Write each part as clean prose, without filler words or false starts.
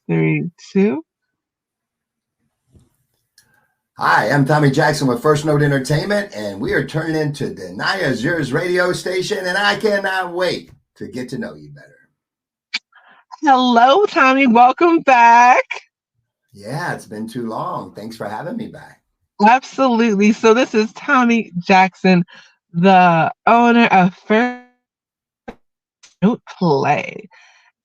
Three, two. Hi, I'm Tommy Jackson with First Note Entertainment, and we are turning into Danaya Azure Radio Station, and I cannot wait to get to know you better. Hello, Tommy. Welcome back. Yeah, it's been too long. Thanks for having me back. Absolutely. So this is Tommy Jackson, the owner of First Note Play.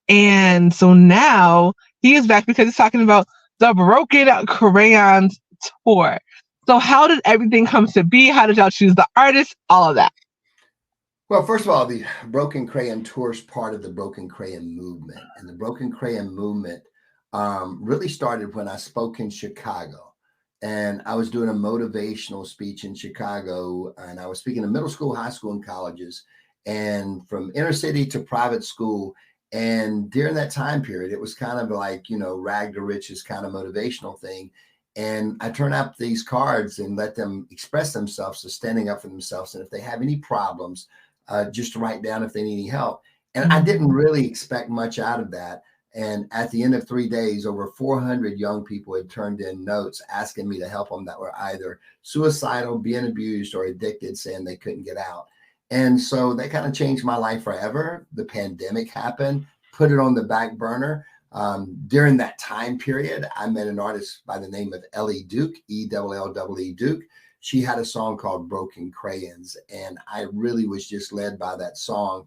And so now he is back because he's talking about the Broken Crayons tour. So how did everything come to be? How did y'all choose the artist? All of that. Well, first of all, the Broken Crayon Tour is part of the Broken Crayon movement. And the Broken Crayon movement really started when I spoke in Chicago. And I was doing a motivational speech in Chicago, and I was speaking to middle school, high school, and colleges, and from inner city to private school. And during that time period, it was kind of like, rag to riches kind of motivational thing. And I turn out these cards and let them express themselves, so standing up for themselves. And if they have any problems, just to write down if they need any help. And I didn't really expect much out of that. And at the end of 3 days, over 400 young people had turned in notes asking me to help them that were either suicidal, being abused, or addicted, saying they couldn't get out. And so that kind of changed my life forever. The pandemic happened, put it on the back burner. During that time period, I met an artist by the name of Ellie Duke, E-L-L-E Duke. She had a song called Broken Crayons, and I really was just led by that song.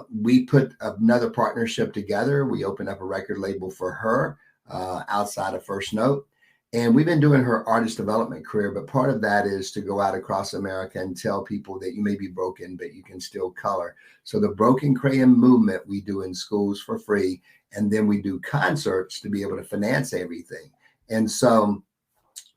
We put another partnership together. We opened up a record label for her outside of First Note. And we've been doing her artist development career, but part of that is to go out across America and tell people that you may be broken, but you can still color. So the Broken Crayon movement we do in schools for free, and then we do concerts to be able to finance everything. And so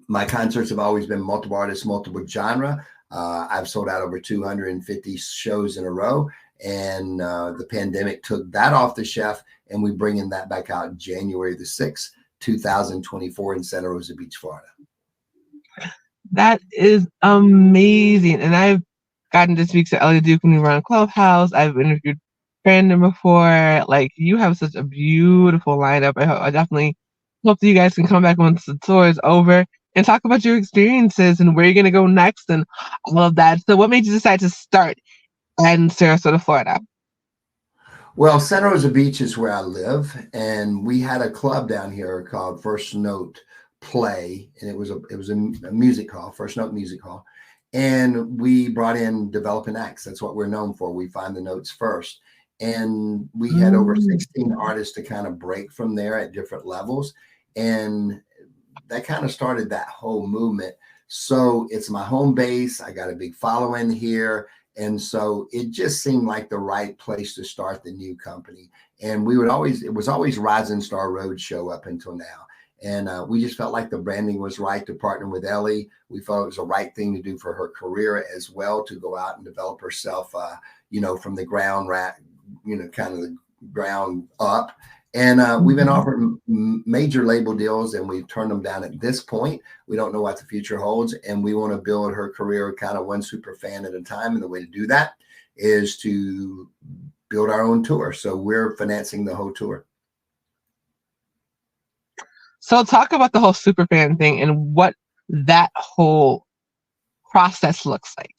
my concerts have always been multiple artists, multiple genre. I've sold out over 250 shows in a row. And the pandemic took that off the shelf, and we're bringing that back out January the 6th, 2024 in Santa Rosa Beach, Florida. That is amazing. And I've gotten to speak to Ellie Duke when we were on Clubhouse. I've interviewed Brandon before. Like, you have such a beautiful lineup. I definitely hope that you guys can come back once the tour is over and talk about your experiences and where you're going to go next and all of that. So what made you decide to start in Sarasota, Florida? Well, Santa Rosa Beach is where I live, and we had a club down here called First Note Play, and it was a music hall, First Note Music Hall, and we brought in developing acts. That's what we're known for. We find the notes first, and we had over 16 artists to kind of break from there at different levels, and that kind of started that whole movement. So it's my home base. I got a big following here. And so it just seemed like the right place to start the new company. And it was always Rising Star Roadshow up until now. And we just felt like the branding was right to partner with Ellie. We felt it was the right thing to do for her career as well, to go out and develop herself, from the ground, kind of the ground up. And we've been offered major label deals, and we've turned them down at this point. We don't know what the future holds, and we want to build her career kind of one super fan at a time. And the way to do that is to build our own tour. So we're financing the whole tour. So talk about the whole super fan thing and what that whole process looks like.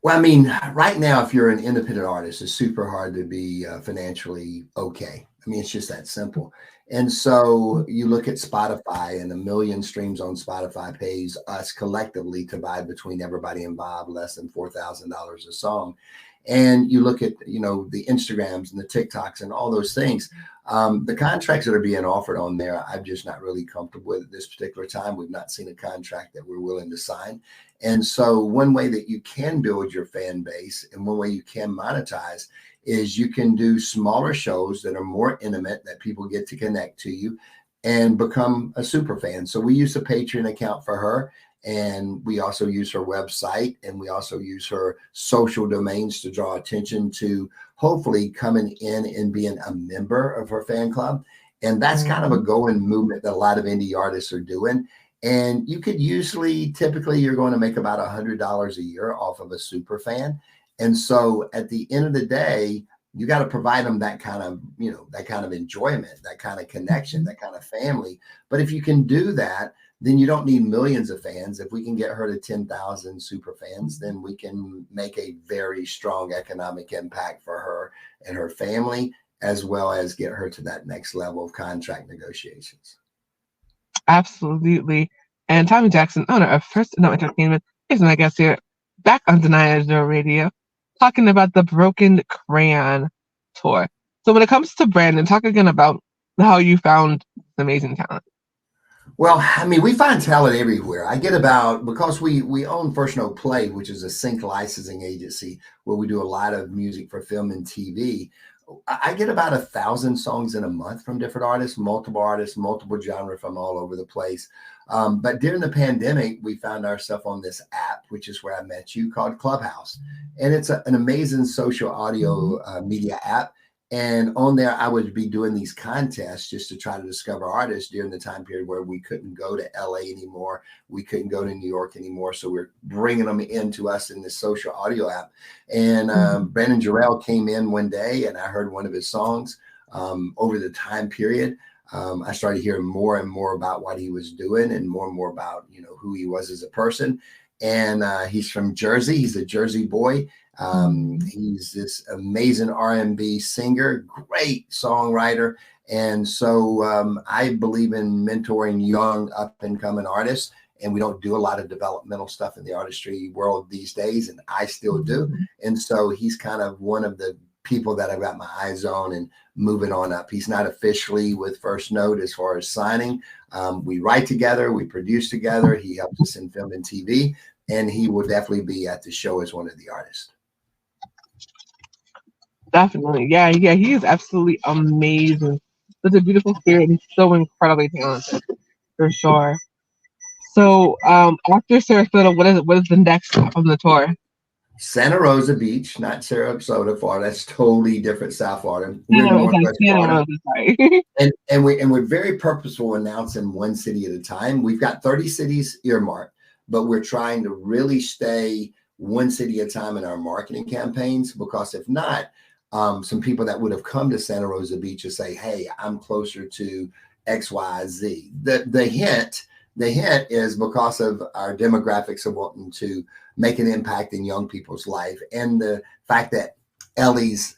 Well, I mean, right now, if you're an independent artist, it's super hard to be financially okay. I mean, it's just that simple. And so you look at Spotify, and 1 million streams on Spotify pays us collectively to buy between everybody involved less than $4,000 a song. And you look at, the Instagrams and the TikToks and all those things. The contracts that are being offered on there, I'm just not really comfortable with at this particular time. We've not seen a contract that we're willing to sign. And so one way that you can build your fan base, and one way you can monetize, is you can do smaller shows that are more intimate, that people get to connect to you and become a super fan. So we use a Patreon account for her, and we also use her website, and we also use her social domains to draw attention to hopefully coming in and being a member of her fan club. And that's kind of a going movement that a lot of indie artists are doing. And you could typically you're going to make about $100 a year off of a super fan. And so at the end of the day, You got to provide them that kind of, that kind of enjoyment, that kind of connection, that kind of family. But if you can do that, then you don't need millions of fans. If we can get her to 10,000 super fans, then we can make a very strong economic impact for her and her family, as well as get her to that next level of contract negotiations. Absolutely. And Tommy Jackson, owner of First No Entertainment, is my guest here back on Danaya Azure Radio, talking about the Broken Crayon tour. So when it comes to Brandon, talk again about how you found amazing talent. Well, I mean, we find talent everywhere. I get about, because we own First Note Play, which is a sync licensing agency where we do a lot of music for film and TV. I get about 1,000 songs in a month from different artists, multiple genre from all over the place. But during the pandemic, we found ourselves on this app, which is where I met you, called Clubhouse. And it's an amazing social audio media app. And on there, I would be doing these contests just to try to discover artists during the time period where we couldn't go to LA anymore. We couldn't go to New York anymore. So we're bringing them into us in this social audio app. And Brandon Jarrell came in one day and I heard one of his songs. Over the time period, I started hearing more and more about what he was doing and more about, who he was as a person. And he's from Jersey. He's a Jersey boy. He's this amazing R&B singer, great songwriter. And so I believe in mentoring young up and coming artists. And we don't do a lot of developmental stuff in the artistry world these days. And I still do. And so he's kind of one of the people that I've got my eyes on and moving on up. He's not officially with First Note as far as signing. We write together, we produce together. He helps us in film and TV. And he will definitely be at the show as one of the artists. Definitely. Yeah, he is absolutely amazing. Such a beautiful spirit and so incredibly talented, for sure. So after Sarasota, what is the next stop on the tour? Santa Rosa Beach, not Sarasota, Florida. That's totally different South Florida. We're in Santa Northwest Florida. Rosa, And we're very purposeful announcing one city at a time. We've got 30 cities earmarked, but we're trying to really stay one city at a time in our marketing campaigns, because if not, some people that would have come to Santa Rosa Beach and say, hey, I'm closer to XYZ. The hint is because of our demographics of wanting to make an impact in young people's life, and the fact that Ellie's,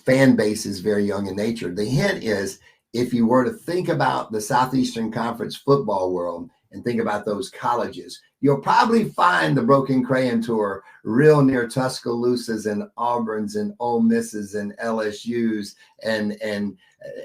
fan base is very young in nature. The hint is, if you were to think about the Southeastern Conference football world and think about those colleges, you'll probably find the Broken Crayon Tour real near Tuscaloosa's and Auburn's and Ole Miss's and LSU's and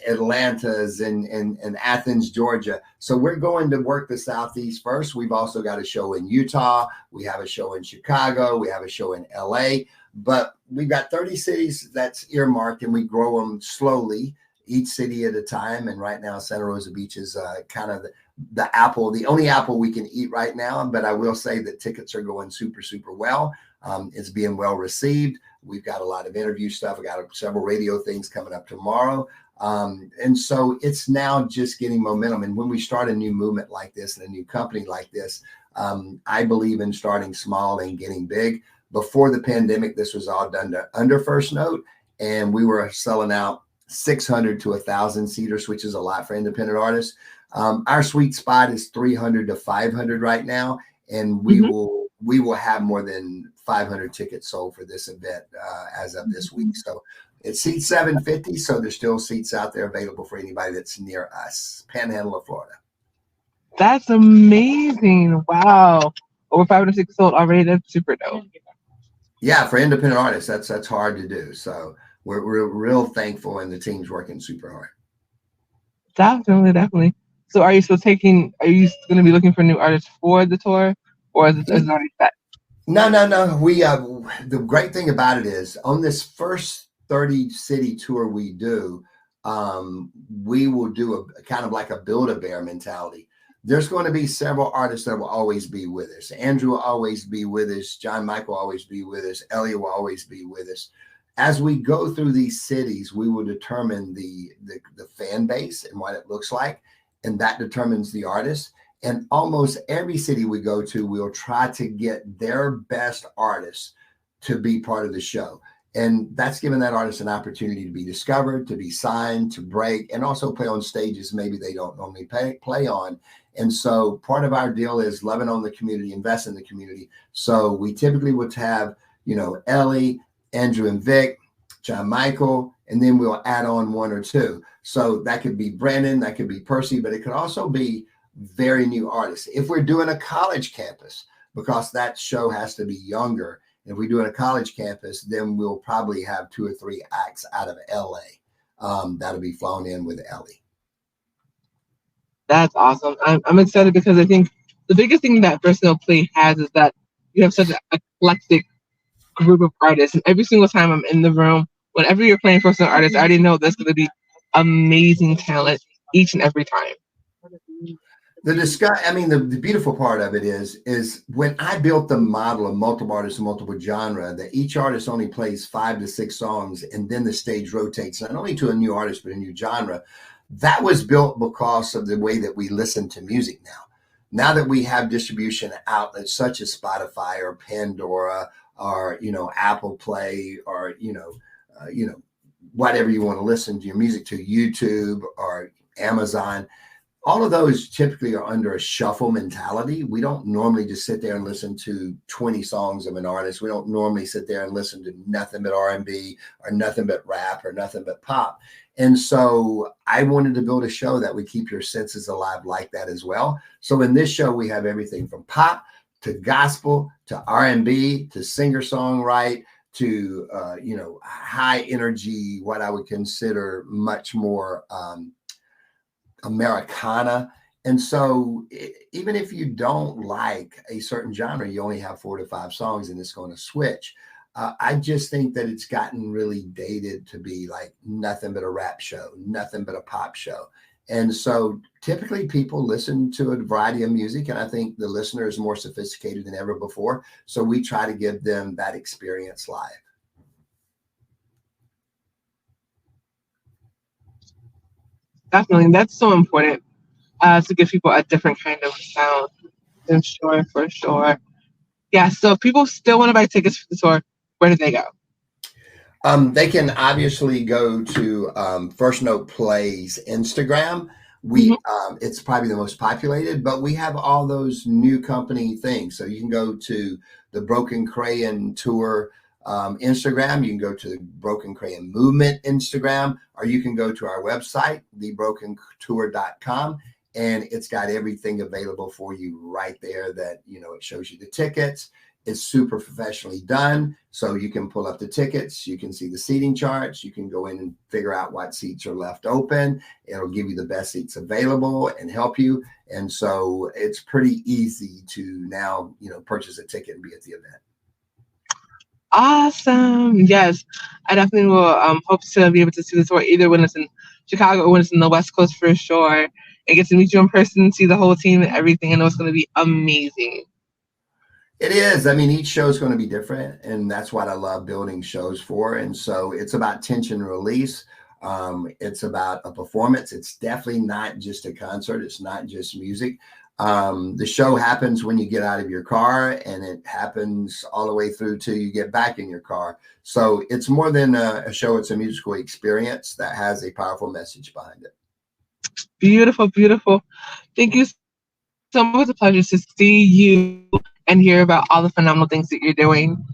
Atlanta's and Athens, Georgia. So we're going to work the Southeast first. We've also got a show in Utah. We have a show in Chicago. We have a show in LA. But we've got 30 cities that's earmarked, and we grow them slowly, each city at a time. And right now, Santa Rosa Beach is kind of the only apple we can eat right now. But I will say that tickets are going super, super well. It's being well received. We've got a lot of interview stuff. I got several radio things coming up tomorrow. And so it's now just getting momentum. And when we start a new movement like this and a new company like this, I believe in starting small and getting big. Before the pandemic, this was all done under First Note, and we were selling out 600 to 1,000 seaters, which is a lot for independent artists. Our sweet spot is 300 to 500 right now, and we will have more than 500 tickets sold for this event as of this week. So it seats 750, so there's still seats out there available for anybody that's near us, Panhandle of Florida. That's amazing! Wow, over 506 sold already. That's super dope. Yeah, for independent artists, that's hard to do. So we're real thankful, and the team's working super hard. Definitely. So are you going to be looking for new artists for the tour, or is it already set? No. We the great thing about it is, on this first 30 city tour we do, we will do a kind of like a Build-A-Bear mentality. There's going to be several artists that will always be with us. Andrew will always be with us. John Michael will always be with us. Elliot will always be with us. As we go through these cities, we will determine the fan base and what it looks like, and that determines the artist. And almost every city we go to, we'll try to get their best artists to be part of the show. And that's given that artist an opportunity to be discovered, to be signed, to break, and also play on stages maybe they don't normally play on. And so part of our deal is loving on the community, invest in the community. So we typically would have, Ellie, Andrew and Vic, John Michael, and then we'll add on one or two. So that could be Brandon, that could be Percy, but it could also be very new artists. If we're doing a college campus, because that show has to be younger, if we do it at a college campus, then we'll probably have 2 or 3 acts out of LA that'll be flown in with Ellie. That's awesome. I'm excited because I think the biggest thing that Personal Play has is that you have such an eclectic group of artists. And every single time I'm in the room, whenever you're playing personal artists, I already know there's going to be amazing talent each and every time. The beautiful part of it is when I built the model of multiple artists and multiple genre, that each artist only plays 5 to 6 songs, and then the stage rotates not only to a new artist but a new genre. That was built because of the way that we listen to music now. Now that we have distribution outlets such as Spotify or Pandora or Apple Play or whatever you want to listen to your music to, YouTube or Amazon. All of those typically are under a shuffle mentality. We don't normally just sit there and listen to 20 songs of an artist. We don't normally sit there and listen to nothing but R&B or nothing but rap or nothing but pop. And so I wanted to build a show that would keep your senses alive like that as well. So in this show, we have everything from pop to gospel to R&B to singer-songwrite to, high energy, what I would consider much more Americana. And so even if you don't like a certain genre, you only have 4 to 5 songs and it's going to switch. I just think that it's gotten really dated to be like nothing but a rap show, nothing but a pop show. And so typically people listen to a variety of music, and I think the listener is more sophisticated than ever before. So we try to give them that experience live. Definitely. That's so important to give people a different kind of sound. I'm sure, for sure. Yeah, so if people still want to buy tickets for the tour, where do they go? They can obviously go to First Note Play's Instagram. It's probably the most populated, but we have all those new company things. So you can go to the Broken Crayon Tour Instagram. You can go to the Broken Crayon Movement Instagram, or you can go to our website, thebrokentour.com. And it's got everything available for you right there that, it shows you the tickets. It's super professionally done. So you can pull up the tickets. You can see the seating charts. You can go in and figure out what seats are left open. It'll give you the best seats available and help you. And so it's pretty easy to now, purchase a ticket and be at the event. Awesome. Yes, I definitely will hope to be able to see the tour either when it's in Chicago or when it's in the West Coast for sure, and get to meet you in person, see the whole team and everything. I know it's going to be amazing. It is. I mean, each show is going to be different, and that's what I love building shows for. And so it's about tension release. It's about a performance. It's definitely not just a concert. It's not just music. The show happens when you get out of your car, and it happens all the way through till you get back in your car. So it's more than a show. It's a musical experience that has a powerful message behind it. Beautiful, beautiful. Thank you so much. It's a pleasure to see you and hear about all the phenomenal things that you're doing.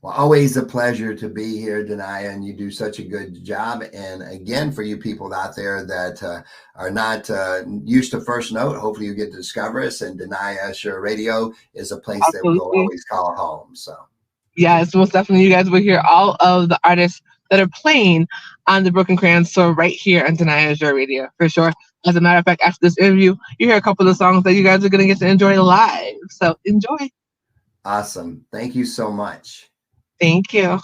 Well, always a pleasure to be here, Danaya, and you do such a good job. And again, for you people out there that are not used to First Note, hopefully you get to discover us. And Danaya Azure Radio is a place that we'll always call home. So, yes, most definitely. You guys will hear all of the artists that are playing on the Broken Crayon Tour right here on Danaya Azure Radio, for sure. As a matter of fact, after this interview, you hear a couple of songs that you guys are going to get to enjoy live. So enjoy. Awesome. Thank you so much. Thank you.